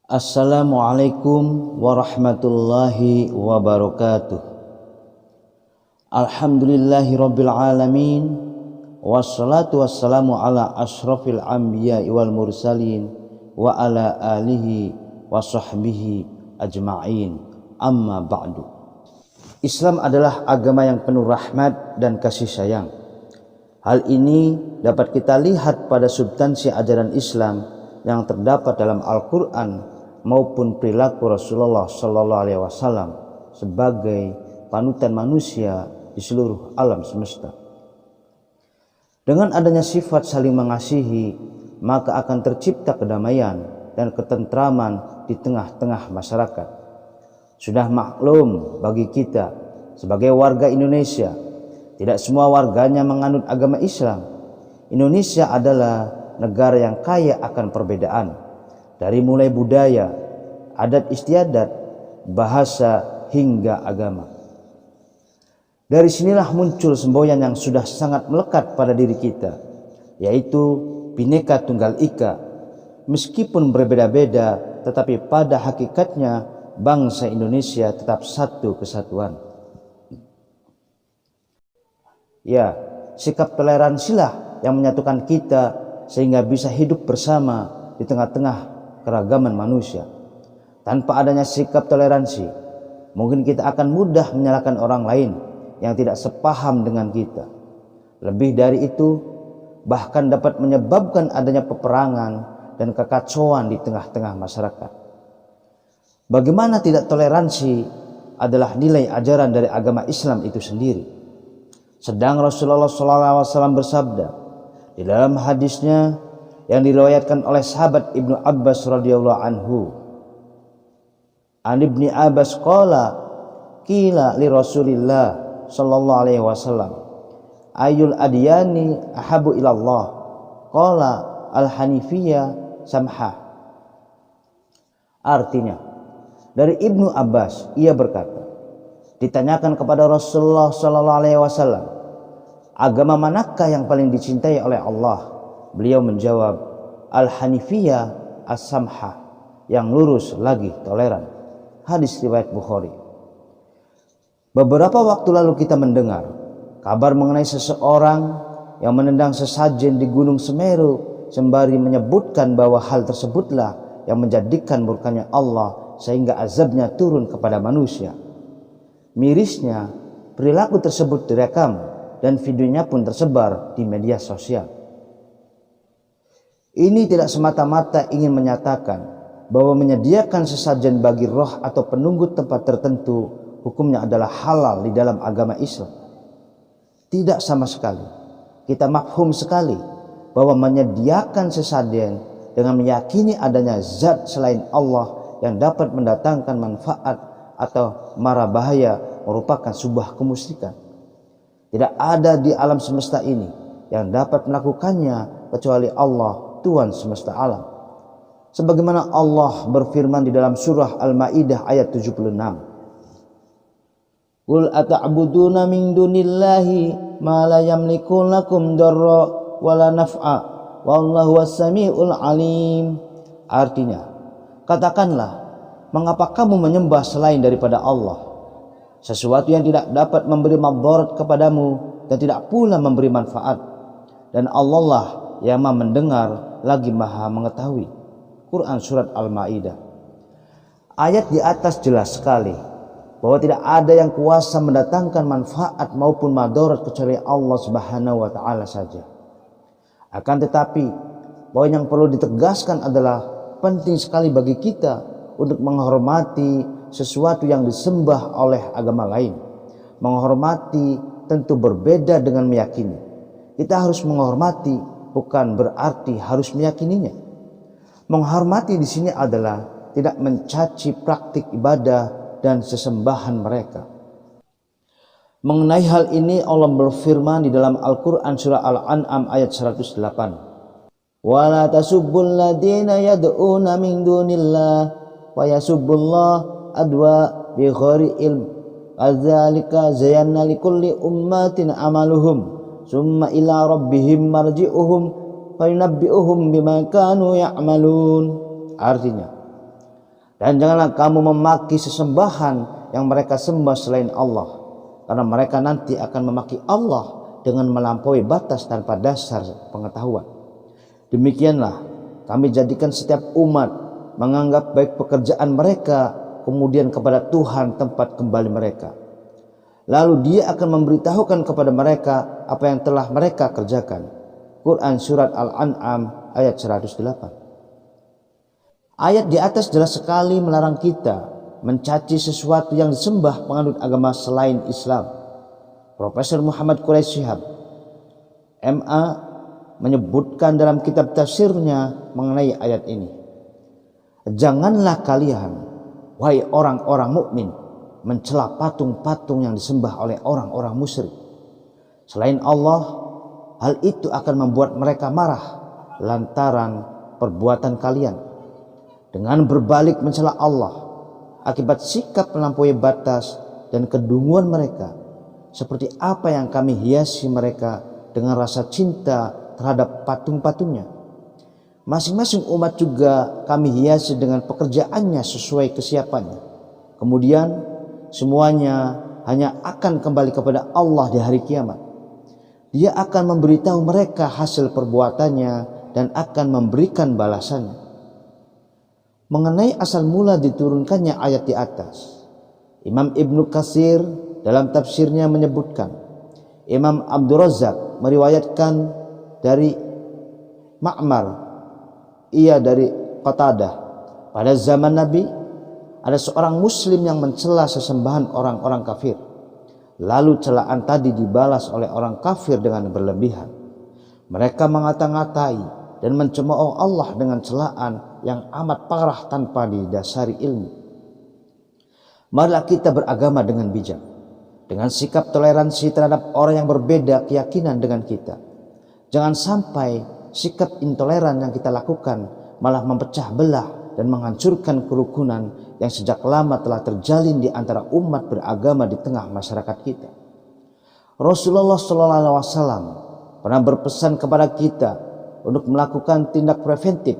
Assalamualaikum warahmatullahi wabarakatuh. Alhamdulillahi rabbil alamin. Wassalatu wassalamu ala ashrafil anbiya wal mursalin wa ala alihi wa sahbihi ajma'in. Amma ba'du. Islam adalah agama yang penuh rahmat dan kasih sayang. Hal ini dapat kita lihat pada substansi ajaran Islam yang terdapat dalam Al-Quran maupun perilaku Rasulullah Sallallahu Alaihi Wasallam sebagai panutan manusia di seluruh alam semesta. Dengan adanya sifat saling mengasihi, maka akan tercipta kedamaian dan ketentraman di tengah-tengah masyarakat. Sudah maklum bagi kita sebagai warga Indonesia, tidak semua warganya menganut agama Islam. Indonesia adalah negara yang kaya akan perbedaan, dari mulai budaya, adat istiadat, bahasa hingga agama. Dari sinilah muncul semboyan yang sudah sangat melekat pada diri kita, yaitu Bhinneka Tunggal Ika. Meskipun berbeda-beda, tetapi pada hakikatnya bangsa Indonesia tetap satu kesatuan. Ya, sikap toleransilah yang menyatukan kita sehingga bisa hidup bersama di tengah-tengah keragaman manusia. Tanpa adanya sikap toleransi, mungkin kita akan mudah menyalahkan orang lain yang tidak sepaham dengan kita. Lebih dari itu, bahkan dapat menyebabkan adanya peperangan dan kekacauan di tengah-tengah masyarakat. Bagaimana tidak toleransi adalah nilai ajaran dari agama Islam itu sendiri. Sedang Rasulullah SAW bersabda di dalam hadisnya yang diriwayatkan oleh sahabat Ibnu Abbas radhiyallahu anhu. An Ibni Abbas qala qila li Rasulillah sallallahu alaihi wasallam ayul adyani ahabu ilallah qala al hanifiyya samha. Artinya, dari Ibnu Abbas ia berkata, ditanyakan kepada Rasulullah sallallahu alaihi wasallam, agama manakah yang paling dicintai oleh Allah? Beliau menjawab, Al-Hanifiyah As-Samha, yang lurus lagi toleran. Hadis riwayat Bukhari. Beberapa waktu lalu kita mendengar kabar mengenai seseorang yang menendang sesajen di Gunung Semeru sembari menyebutkan bahwa hal tersebutlah yang menjadikan murkanya Allah sehingga azabnya turun kepada manusia. Mirisnya, perilaku tersebut direkam dan videonya pun tersebar di media sosial. Ini tidak semata-mata ingin menyatakan bahwa menyediakan sesajen bagi roh atau penunggu tempat tertentu hukumnya adalah halal di dalam agama Islam. Tidak sama sekali. Kita mafhum sekali bahwa menyediakan sesajen dengan meyakini adanya zat selain Allah yang dapat mendatangkan manfaat atau mara bahaya merupakan sebuah kemusyrikan. Tidak ada di alam semesta ini yang dapat melakukannya kecuali Allah, Tuhan semesta alam. Sebagaimana Allah berfirman di dalam surah Al-Maidah ayat 76. Qul ata'buduna min dunillahi ma la yamliku lakum darra wa la naf'a wallahu was-sami'ul alim. Artinya, katakanlah, mengapa kamu menyembah selain daripada Allah, sesuatu yang tidak dapat memberi madarat kepadamu dan tidak pula memberi manfaat, dan Allah lah yang Maha mendengar lagi Maha mengetahui. Quran surat Al-Maidah. Ayat di atas jelas sekali bahwa tidak ada yang kuasa mendatangkan manfaat maupun madarat kecuali Allah Subhanahu wa taala saja. Akan tetapi, poin yang perlu ditegaskan adalah penting sekali bagi kita untuk menghormati sesuatu yang disembah oleh agama lain. Menghormati tentu berbeda dengan meyakini. Kita harus menghormati, bukan berarti harus meyakininya. Menghormati di sini adalah tidak mencaci praktik ibadah dan sesembahan mereka. Mengenai hal ini Allah berfirman di dalam Al-Quran surah Al-An'am ayat 108. Wa la tasubbul ladina yad'una min dunillah wa yasubbullah adwa bi ghairi ilm. Adzalika zayanna likulli ummatin amaluhum summa ila rabbihim marji'uhum fayunabbi'uhum bima kanu ya'malun. Artinya, Dan janganlah kamu memaki sesembahan yang mereka sembah selain Allah, karena mereka nanti akan memaki Allah dengan melampaui batas tanpa dasar pengetahuan. Demikianlah kami jadikan setiap umat menganggap baik pekerjaan mereka, kemudian kepada Tuhan tempat kembali mereka. Lalu Dia akan memberitahukan kepada mereka apa yang telah mereka kerjakan. Quran Surat Al-An'am ayat 108. Ayat di atas jelas sekali melarang kita mencaci sesuatu yang disembah penganut agama selain Islam. Profesor Muhammad Quraish Shihab, MA, menyebutkan dalam kitab tafsirnya mengenai ayat ini. Janganlah kalian, wahai orang-orang mukmin, mencela patung-patung yang disembah oleh orang-orang musyrik selain Allah. Hal itu akan membuat mereka marah lantaran perbuatan kalian dengan berbalik mencela Allah akibat sikap melampaui batas dan kedunguan mereka, seperti apa yang kami hiasi mereka dengan rasa cinta terhadap patung-patungnya. Masing-masing umat juga kami hiasi dengan pekerjaannya sesuai kesiapannya. Kemudian semuanya hanya akan kembali kepada Allah di hari kiamat. Dia akan memberitahu mereka hasil perbuatannya dan akan memberikan balasannya. Mengenai asal mula diturunkannya ayat di atas, Imam Ibnu Katsir dalam tafsirnya menyebutkan, Imam Abdul Razak meriwayatkan dari Ma'mar, ia dari Qatadah, pada zaman Nabi ada seorang muslim yang mencela sesembahan orang-orang kafir. Lalu celaan tadi dibalas oleh orang kafir dengan berlebihan. Mereka mengata-ngatai dan mencemooh Allah dengan celaan yang amat parah tanpa didasari ilmu. Marilah kita beragama dengan bijak, dengan sikap toleransi terhadap orang yang berbeda keyakinan dengan kita. Jangan sampai sikap intoleran yang kita lakukan malah memecah belah dan menghancurkan kerukunan yang sejak lama telah terjalin di antara umat beragama di tengah masyarakat kita. Rasulullah SAW pernah berpesan kepada kita untuk melakukan tindak preventif,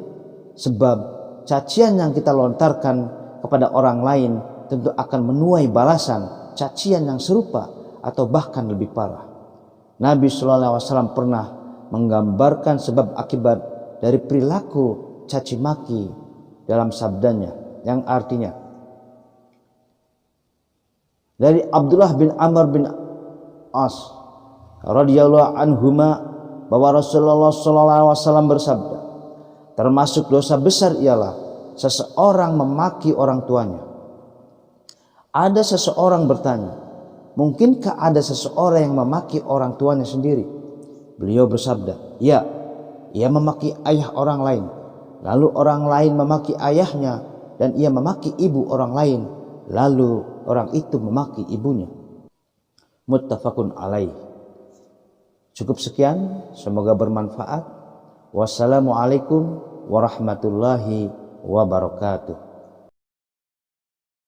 sebab cacian yang kita lontarkan kepada orang lain tentu akan menuai balasan cacian yang serupa atau bahkan lebih parah. Nabi SAW pernah menggambarkan sebab akibat dari perilaku caci maki dalam sabdanya, yang artinya, dari Abdullah bin Amr bin As radhiyallahu anhuma bahwa Rasulullah SAW bersabda, termasuk dosa besar ialah seseorang memaki orang tuanya. Ada seseorang bertanya, mungkinkah ada seseorang yang memaki orang tuanya sendiri? Beliau bersabda, ya, ia memaki ayah orang lain. Lalu orang lain memaki ayahnya, dan ia memaki ibu orang lain, lalu orang itu memaki ibunya. Muttafaqun alaih. Cukup sekian, semoga bermanfaat. Wassalamualaikum warahmatullahi wabarakatuh.